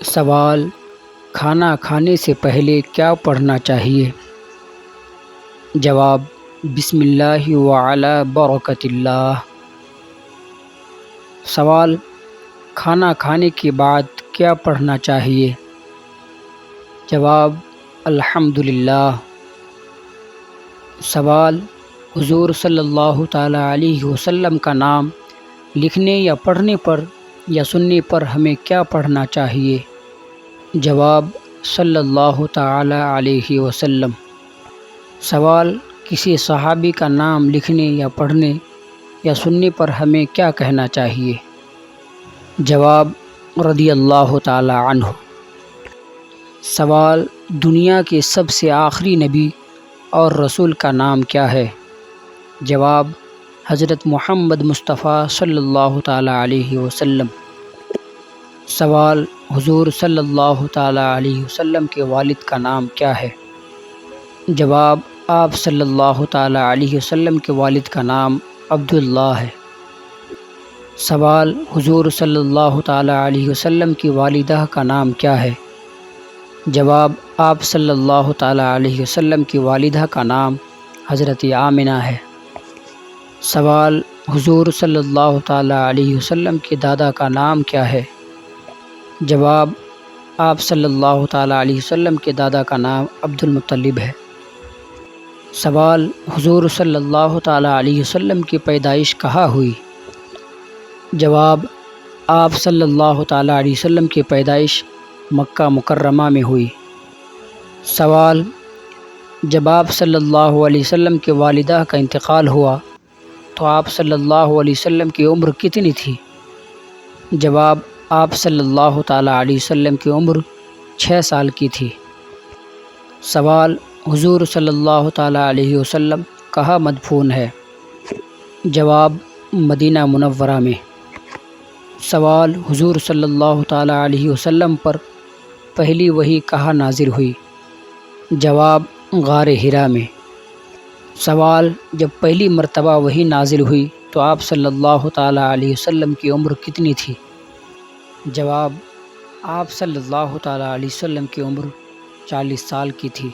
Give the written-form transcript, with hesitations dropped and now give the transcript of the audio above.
سوال: کھانا کھانے سے پہلے کیا پڑھنا چاہیے؟ جواب: بسم اللہ وعلی برکت اللہ۔ سوال: کھانا کھانے کے بعد کیا پڑھنا چاہیے؟ جواب: الحمدللہ۔ سوال: حضور صلی اللہ تعالیٰ علیہ وسلم کا نام لکھنے یا پڑھنے پر یا سننے پر ہمیں کیا پڑھنا چاہیے؟ جواب: صلی اللہ تعالیٰ علیہ وسلم۔ سوال: کسی صحابی کا نام لکھنے یا پڑھنے یا سننے پر ہمیں کیا کہنا چاہیے؟ جواب: رضی اللہ تعالیٰ عنہ۔ سوال: دنیا کے سب سے آخری نبی اور رسول کا نام کیا ہے؟ جواب: حضرت محمد مصطفیٰ صلی اللہ تعالیٰ علیہ وسلم۔ سوال: حضور صلی اللہ تعالیٰ علیہ وسلم کے والد کا نام کیا ہے؟ جواب: آپ صلی اللہ تعالیٰ علیہ وسلم کے والد کا نام عبداللہ ہے۔ سوال: حضور صلی اللہ تعالیٰ علیہ وسلم کی والدہ کا نام کیا ہے؟ جواب: آپ صلی اللہ تعالیٰ علیہ وسلم کی والدہ کا نام حضرت آمنہ ہے۔ سوال: حضور صلی اللہ تعالیٰ علیہ وسلم کے دادا کا نام کیا ہے؟ جواب: آپ صلی اللہ تعالیٰ علیہ وسلم کے دادا کا نام عبد المطلب ہے۔ سوال: حضور صلی اللہ تعالیٰ علیہ وسلم کی پیدائش کہاں ہوئی؟ جواب: آپ صلی اللہ تعالیٰ علیہ وسلم کی پیدائش مکہ مکرمہ میں ہوئی۔ سوال: جب آپ صلی اللہ علیہ وسلم کے والدہ کا انتقال ہوا تو آپ صلی اللہ علیہ وسلم کی عمر کتنی تھی؟ جواب: آپ صلی اللہ تعالیٰ علیہ وسلم کی عمر 6 سال کی تھی۔ سوال: حضور صلی اللہ تعالیٰ علیہ وسلم کہاں مدفون ہے؟ جواب: مدینہ منورہ میں۔ سوال: حضور صلی اللہ تعالیٰ علیہ وسلم پر پہلی وحی کہاں نازل ہوئی؟ جواب: غار حرا میں۔ سوال: جب پہلی مرتبہ وحی نازل ہوئی تو آپ صلی اللہ تعالیٰ علیہ وسلم کی عمر کتنی تھی؟ جواب: آپ صلی اللہ تعالیٰ علیہ وسلم کی عمر 40 سال کی تھی۔